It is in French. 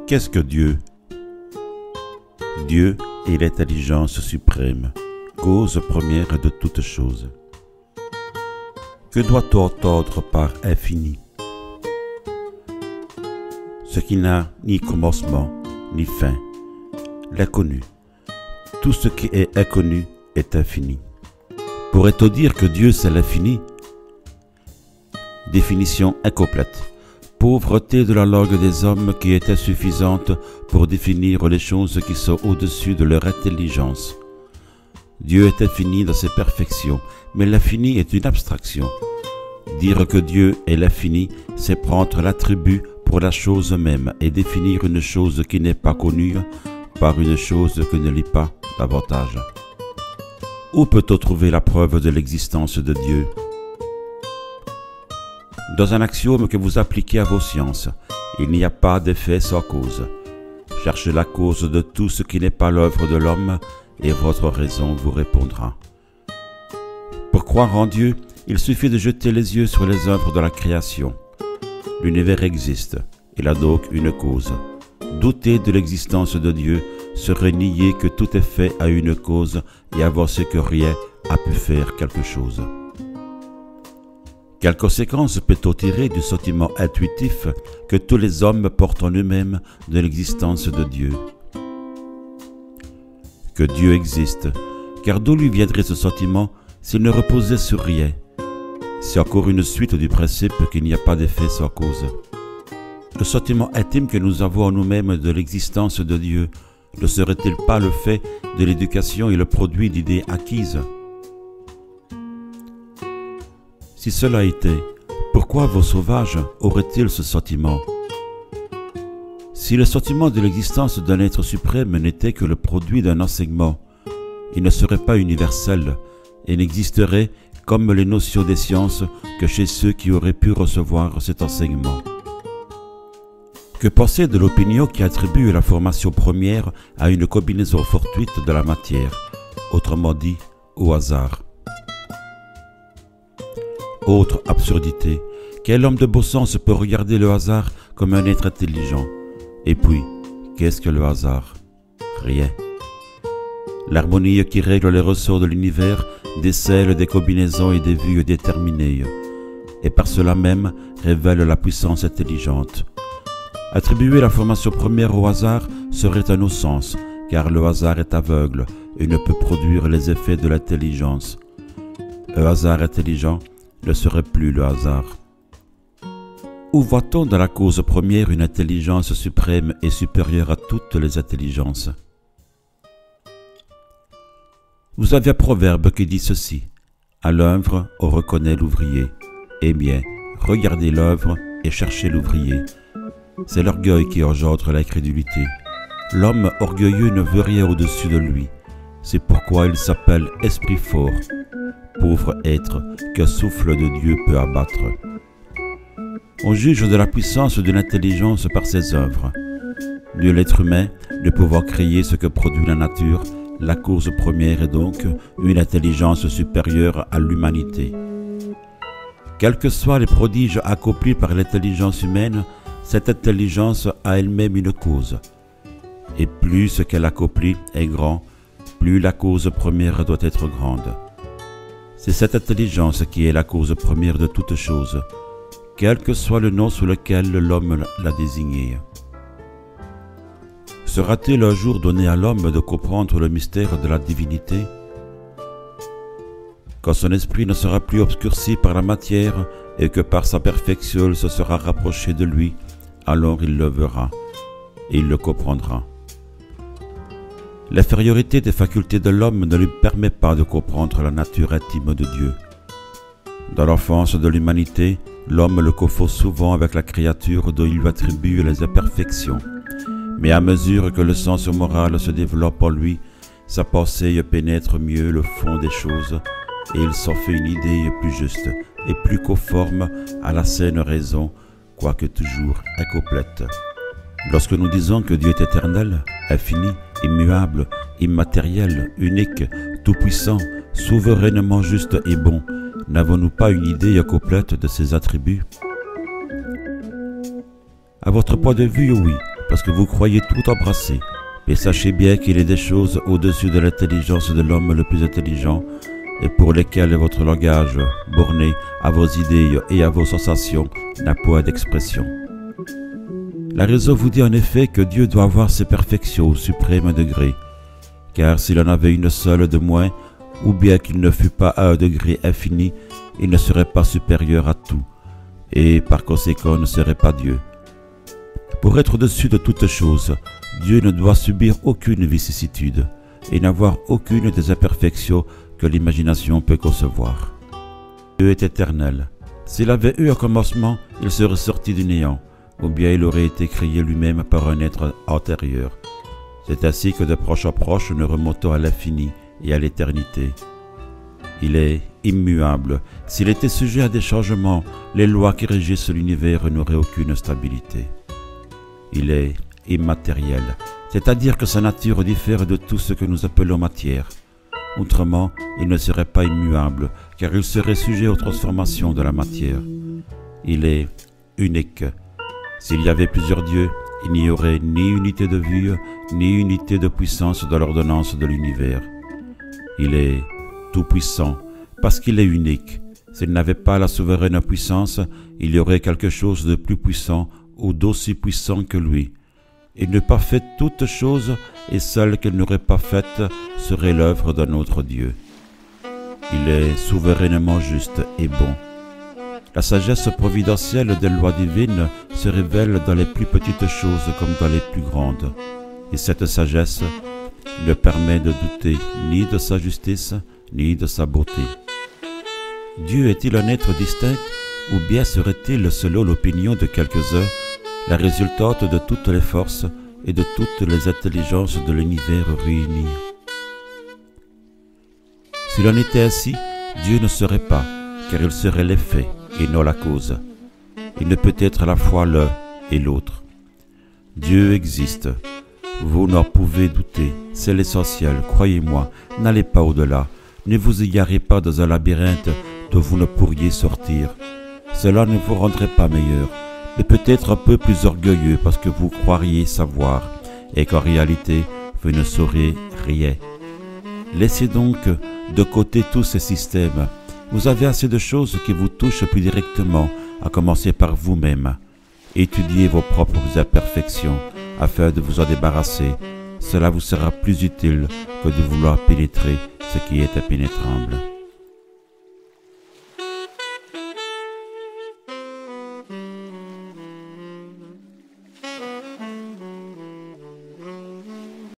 Qu'est-ce que Dieu? Dieu est l'intelligence suprême, cause première de toutes choses. Que doit-on entendre par infini? Ce qui n'a ni commencement, ni fin, l'inconnu. Tout ce qui est inconnu est infini. Pourrait-on dire que Dieu c'est l'infini? Définition incomplète. Pauvreté de la langue des hommes qui est insuffisante pour définir les choses qui sont au-dessus de leur intelligence. Dieu est infini dans ses perfections, mais l'infini est une abstraction. Dire que Dieu est l'infini, c'est prendre l'attribut pour la chose même et définir une chose qui n'est pas connue par une chose que ne lit pas davantage. Où peut-on trouver la preuve de l'existence de Dieu? Dans un axiome que vous appliquez à vos sciences, il n'y a pas d'effet sans cause. Cherchez la cause de tout ce qui n'est pas l'œuvre de l'homme et votre raison vous répondra. Pour croire en Dieu, il suffit de jeter les yeux sur les œuvres de la création. L'univers existe, il a donc une cause. Douter de l'existence de Dieu serait nier que tout est fait à une cause et avancer que rien a pu faire quelque chose. Quelles conséquences peut-on tirer du sentiment intuitif que tous les hommes portent en eux-mêmes de l'existence de Dieu? Que Dieu existe, car d'où lui viendrait ce sentiment s'il ne reposait sur rien? C'est encore une suite du principe qu'il n'y a pas d'effet sans cause. Le sentiment intime que nous avons en nous-mêmes de l'existence de Dieu ne serait-il pas le fait de l'éducation et le produit d'idées acquises? Si cela était, pourquoi vos sauvages auraient-ils ce sentiment? Si le sentiment de l'existence d'un être suprême n'était que le produit d'un enseignement, il ne serait pas universel et n'existerait, comme les notions des sciences, que chez ceux qui auraient pu recevoir cet enseignement. Que penser de l'opinion qui attribue la formation première à une combinaison fortuite de la matière, autrement dit, au hasard? Autre absurdité, quel homme de bon sens peut regarder le hasard comme un être intelligent? Et puis, qu'est-ce que le hasard? Rien. L'harmonie qui règle les ressorts de l'univers décèle des combinaisons et des vues déterminées, et par cela même révèle la puissance intelligente. Attribuer la formation première au hasard serait un non-sens, car le hasard est aveugle et ne peut produire les effets de l'intelligence. Un hasard intelligent ne serait plus le hasard. Où voit-on dans la cause première une intelligence suprême et supérieure à toutes les intelligences? Vous avez un proverbe qui dit ceci: à l'œuvre, on reconnaît l'ouvrier. Eh bien, regardez l'œuvre et cherchez l'ouvrier. C'est l'orgueil qui engendre l'incrédulité. L'homme orgueilleux ne veut rien au-dessus de lui. C'est pourquoi il s'appelle esprit fort, pauvre être qu'un souffle de Dieu peut abattre. On juge de la puissance de l'intelligence par ses œuvres. Nul être humain ne pouvant créer ce que produit la nature, la cause première est donc une intelligence supérieure à l'humanité. Quels que soient les prodiges accomplis par l'intelligence humaine, cette intelligence a elle-même une cause. Et plus ce qu'elle accomplit est grand, plus la cause première doit être grande. C'est cette intelligence qui est la cause première de toute chose, quel que soit le nom sous lequel l'homme l'a désignée. Sera-t-il un jour donné à l'homme de comprendre le mystère de la divinité? Quand son esprit ne sera plus obscurci par la matière et que par sa perfection il se sera rapproché de lui, alors il le verra et il le comprendra. L'infériorité des facultés de l'homme ne lui permet pas de comprendre la nature intime de Dieu. Dans l'enfance de l'humanité, l'homme le confond souvent avec la créature dont il lui attribue les imperfections. Mais à mesure que le sens moral se développe en lui, sa pensée pénètre mieux le fond des choses et il s'en fait une idée plus juste et plus conforme à la saine raison, quoique toujours incomplète. Lorsque nous disons que Dieu est éternel, infini, immuable, immatériel, unique, tout-puissant, souverainement juste et bon, n'avons-nous pas une idée complète de ses attributs? À votre point de vue, oui, parce que vous croyez tout embrasser. Mais sachez bien qu'il est des choses au-dessus de l'intelligence de l'homme le plus intelligent, et pour lesquelles votre langage, borné à vos idées et à vos sensations, n'a point d'expression. La raison vous dit en effet que Dieu doit avoir ses perfections au suprême degré, car s'il en avait une seule de moins, ou bien qu'il ne fût pas à un degré infini, il ne serait pas supérieur à tout, et par conséquent ne serait pas Dieu. Pour être au-dessus de toutes choses, Dieu ne doit subir aucune vicissitude et n'avoir aucune des imperfections que l'imagination peut concevoir. Dieu est éternel. S'il avait eu un commencement, il serait sorti du néant, ou bien il aurait été créé lui-même par un être antérieur. C'est ainsi que de proche en proche nous remontons à l'infini et à l'éternité. Il est immuable. S'il était sujet à des changements, les lois qui régissent l'univers n'auraient aucune stabilité. Il est immatériel, c'est-à-dire que sa nature diffère de tout ce que nous appelons matière. Autrement, il ne serait pas immuable, car il serait sujet aux transformations de la matière. Il est unique. S'il y avait plusieurs dieux, il n'y aurait ni unité de vue, ni unité de puissance dans l'ordonnance de l'univers. Il est tout-puissant, parce qu'il est unique. S'il n'avait pas la souveraine puissance, il y aurait quelque chose de plus puissant ou d'aussi puissant que lui. Il n'a pas fait toutes choses, et celle qu'il n'aurait pas faite serait l'œuvre d'un autre Dieu. Il est souverainement juste et bon. La sagesse providentielle des lois divines se révèle dans les plus petites choses comme dans les plus grandes, et cette sagesse ne permet de douter ni de sa justice, ni de sa beauté. Dieu est-il un être distinct, ou bien serait-il, selon l'opinion de quelques-uns, la résultante de toutes les forces et de toutes les intelligences de l'univers réunies? S'il en était ainsi, Dieu ne serait pas, car il serait l'effet et non la cause. Il ne peut être à la fois l'un et l'autre. Dieu existe. Vous n'en pouvez douter, c'est l'essentiel, croyez-moi, n'allez pas au-delà, ne vous égarez pas dans un labyrinthe dont vous ne pourriez sortir. Cela ne vous rendrait pas meilleur, mais peut-être un peu plus orgueilleux parce que vous croiriez savoir, et qu'en réalité, vous ne saurez rien. Laissez donc de côté tous ces systèmes. Vous avez assez de choses qui vous touchent plus directement, à commencer par vous-même. Étudiez vos propres imperfections, afin de vous en débarrasser. Cela vous sera plus utile que de vouloir pénétrer ce qui est impénétrable.